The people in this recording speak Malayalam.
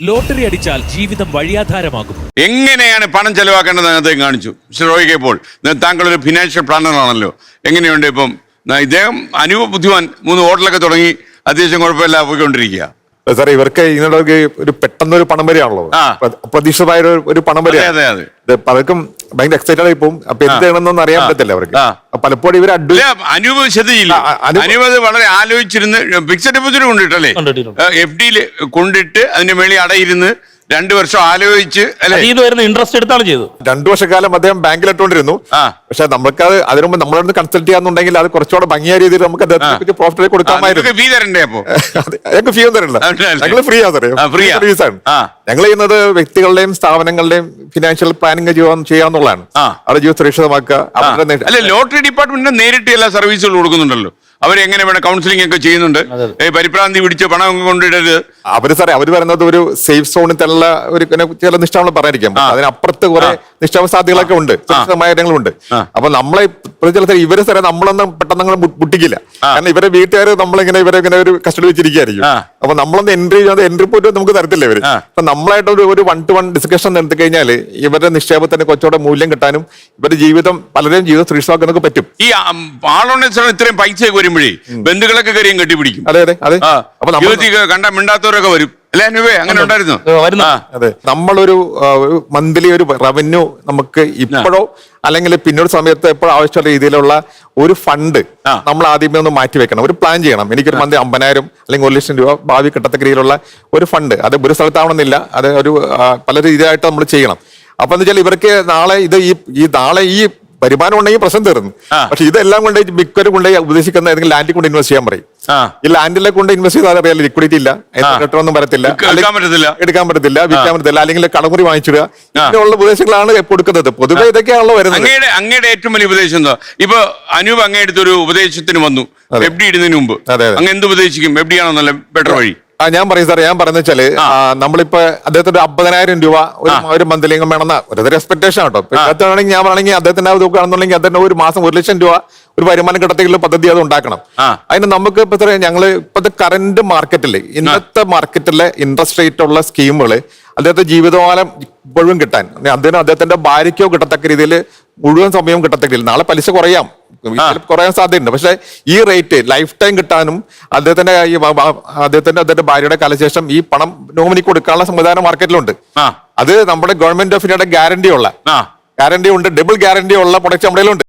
ലോട്ടറി അടിച്ചാൽ ജീവിതം വഴിയാധാരമാകും. എങ്ങനെയാണ് പണം ചെലവാക്കേണ്ടത് അദ്ദേഹം കാണിച്ചു. മിസ്റ്റർ റോയിക്ക് ഇപ്പോൾ താങ്കളൊരു ഫിനാൻഷ്യൽ പ്ലാനർ ആണല്ലോ, എങ്ങനെയുണ്ട് ഇപ്പം ഇദ്ദേഹം അനൂപ് ബുദ്ധിമാൻ 3 ഹോട്ടലൊക്കെ തുടങ്ങി അത്യാവശ്യം കുഴപ്പമില്ല പോയിക്കൊണ്ടിരിക്കുക. സാറേ ഇവർക്ക് ഇതിനോട് ഒരു പെട്ടെന്നൊരു പണം വരെയാണല്ലോ, അപ്രതീക്ഷിതമായ ഒരു പണം വരെ. പലർക്കും ഭയങ്കര എക്സൈറ്റഡ് ആയി പോകും. അപ്പൊ എന്ത് ചെയ്യണമെന്നൊന്നും അറിയാൻ പറ്റത്തില്ല അവർക്ക്. പലപ്പോഴും ഇവർ അനൂപ് ശ്രദ്ധിച്ചില്ല. അനൂപ് അത് വളരെ ആലോചിച്ചിരുന്ന് ഫിക്സഡ് ഡെപ്പോസിറ്റ് കൊണ്ടിട്ടല്ലേ, FD-യിൽ കൊണ്ടിട്ട് അതിന്റെ മേളിൽ അടയിരുന്ന് 2 വർഷം ആലോചിച്ച് ഇൻട്രസ്റ്റ് എടുത്താണ് ചെയ്തത്. 2 വർഷക്കാലം അദ്ദേഹം ബാങ്കിൽ ഇട്ടുകൊണ്ടിരുന്നു. പക്ഷെ നമുക്കത് അതിനു മുമ്പ് നമ്മളൊന്ന് കൺസൾട്ട് ചെയ്യാന്നുണ്ടെങ്കിൽ അത് കുറച്ചുകൂടെ ഭംഗിയായ രീതിയിൽ നമുക്ക് അദ്ദേഹത്തിന് പ്രോഫിറ്റ് കൊടുക്കാമായിരുന്നു. ഫീ തരണ്ടേ? അപ്പോ ഞങ്ങൾക്ക് ഫീ ഒന്നും തരണ്ട, ഞങ്ങൾ ഫ്രീ ആണ്. ഞങ്ങൾ ചെയ്യുന്നത് വ്യക്തികളുടെയും സ്ഥാപനങ്ങളുടെയും ഫിനാൻഷ്യൽ പ്ലാനിങ് ചെയ്യാന്നുള്ളതാണ്. അവരുടെ ജീവിതം സുരക്ഷിതമാക്കുക. അല്ലെ, ലോട്ടറി ഡിപ്പാർട്ട്മെന്റിന് നേരിട്ട് എല്ലാ സർവീസുകളും കൊടുക്കുന്നുണ്ടല്ലോ. അവരെങ്ങനെ വേണം കൗൺസിലിംഗ് ഒക്കെ ചെയ്യുന്നുണ്ട്. പരിഭ്രാന്തി പിടിച്ച് പണം കൊണ്ടിടരുത്. അവര് പറയുന്നത് ഒരു സേഫ് സോണിൽ തന്നെ ഒരു ചില നിഷ്ഠാവങ്ങൾ പറയാതിരിക്കാം. അതിനപ്പുറത്ത് കുറെ നിഷ്ഠാവ സാധ്യതകളൊക്കെ ഉണ്ട്, സുരക്ഷിതമായിട്ടുണ്ട്. അപ്പൊ നമ്മളെ ഇവര് നമ്മളൊന്നും പെട്ടെന്ന് മുട്ടിക്കില്ല. കാരണം ഇവരെ വീട്ടുകാർ നമ്മളിങ്ങനെ ഇവരെ ഒരു കസ്റ്റഡി വെച്ചിരിക്കുകയായിരിക്കും. അപ്പൊ നമ്മളൊന്ന് എൻട്രി പോയിട്ട് നമുക്ക് തരത്തില്ല ഇവര്. അപ്പൊ നമ്മളായിട്ട് ഒരു 1-to-1 ഡിസ്കഷൻ നടത്തി കഴിഞ്ഞാൽ ഇവരുടെ നിക്ഷേപത്തിന് കുറച്ചുകൂടെ മൂല്യം കിട്ടാനും ഇവരുടെ ജീവിതം പലരെയും ജീവിതം സുരക്ഷിതമാക്കാനൊക്കെ പറ്റും. ഈ ആളോണേഴ്സിന് ഇത്രയും പൈസ വരുമ്പോഴേ ബന്ധുക്കളൊക്കെ കാര്യം കെട്ടിപ്പിടിക്കും. അതെ അതെ അതെ. അപ്പൊ കണ്ട മിണ്ടാത്തവരൊക്കെ വരും. അല്ലെ അനുവേ, അങ്ങനെ ഉണ്ടായിരുന്നു. അതെ, നമ്മളൊരു മന്ത്ലി ഒരു റവന്യൂ നമുക്ക് ഇപ്പോഴോ അല്ലെങ്കിൽ പിന്നീട് സമയത്ത് എപ്പോഴും ആവശ്യമുള്ള രീതിയിലുള്ള ഒരു ഫണ്ട് നമ്മൾ ആദ്യമേ ഒന്ന് മാറ്റി വെക്കണം, ഒരു പ്ലാൻ ചെയ്യണം. എനിക്കൊരു മന്ത് 50,000 അല്ലെങ്കിൽ 1,00,000 രൂപ ഭാവി കിട്ടത്തക്ക രീതിയിലുള്ള ഒരു ഫണ്ട്, അത് ഒരു സ്ഥലത്താവണമെന്നില്ല, അത് ഒരു പല രീതിയിലായിട്ട് നമ്മൾ ചെയ്യണം. അപ്പൊ എന്ന് വെച്ചാൽ ഇവർക്ക് നാളെ നാളെ ഈ വരുമാനം ഉണ്ടെങ്കിൽ പ്രശ്നം തീർന്നു. പക്ഷെ ഇതെല്ലാം കൊണ്ട് മിക്കവരും കൊണ്ട് ഉദ്ദേശിക്കുന്ന ഏതെങ്കിലും ലാൻഡിൽ കൊണ്ട് ഇൻവെസ്റ്റ് ചെയ്യാൻ പറയും. ഈ ലാൻഡിലെ കൊണ്ട് ഇൻവെസ്റ്റ് ചെയ്താൽ അറിയാം ലിക്വിഡിറ്റി ഇല്ല, റിട്ടേണൊന്നും വരത്തില്ല, എടുക്കാൻ പറ്റത്തില്ല, വിൽക്കാൻ പറ്റത്തില്ല, അല്ലെങ്കിൽ കടമുറി വാങ്ങിച്ചിടുക. ഇങ്ങനെയുള്ള ഉപദേശങ്ങളാണ് കൊടുക്കുന്നത്. പൊതുവെ ഇതൊക്കെയാണല്ലോ വരുന്നത്. അങ്ങയുടെ ഏറ്റവും വലിയ ഉപദേശം എന്താ? ഇപ്പൊ അനൂപ് അങ്ങയുടെ ഒരു ഉപദേശത്തിന് വന്നു FD ഇടുന്നതിന് മുമ്പ്. അങ്ങ് എന്ത് ഉപദേശിക്കും? FD ആണോ നല്ല ബെറ്റർ വഴി? ഞാൻ പറയും സാർ, ഞാൻ പറയുന്നത് വെച്ചാല് നമ്മളിപ്പോ അദ്ദേഹത്തിന് 50,000 രൂപ ഒരു മന്ത്ലി ഇൻകം വേണമെന്ന ഒരു എക്സ്പെക്ടേഷൻ കേട്ടോ. ഇപ്പഴാണെങ്കിൽ ഞാൻ പറയണമെങ്കിൽ അദ്ദേഹത്തിന്റെ നോക്കുകയാണെന്നുണ്ടെങ്കിൽ അദ്ദേഹത്തിന് ഒരു മാസം 1,00,000 രൂപ ഒരു വരുമാനം കിട്ടത്തേക്കുള്ള പദ്ധതി അത് ഉണ്ടാക്കണം. അതിന് നമുക്ക് ഇപ്പൊ ഞങ്ങള് ഇപ്പോഴത്തെ കറന്റ് മാർക്കറ്റില് ഇന്നത്തെ മാർക്കറ്റിലെ ഇൻട്രസ്റ്റ് റേറ്റ് ഉള്ള സ്കീമുകള് അദ്ദേഹത്തെ ജീവിതകാലം മുഴുവൻ കിട്ടാൻ, അദ്ദേഹത്തിന്റെ ഭാര്യയ്ക്കോ കിട്ടത്തക്ക രീതിയിൽ മുഴുവൻ സമയവും കിട്ടത്തക്ക രീതിയിൽ, നാളെ പലിശ കുറയാൻ സാധ്യതയുണ്ട്. പക്ഷെ ഈ റേറ്റ് ലൈഫ് ടൈം കിട്ടാനും അദ്ദേഹത്തിന്റെ ഭാര്യയുടെ കാലശേഷം ഈ പണം നോമിനിക്ക് കൊടുക്കാനുള്ള സംവിധാനം മാർക്കറ്റിലുണ്ട്. അത് നമ്മുടെ ഗവൺമെന്റ് ഓഫ് ഇന്ത്യയുടെ ഗ്യാരണ്ടി ഉണ്ട്, ഡബിൾ ഗ്യാരണ്ടി ഉള്ള പ്രൊഡക്റ്റ് നമ്മുടെ ഉണ്ട്.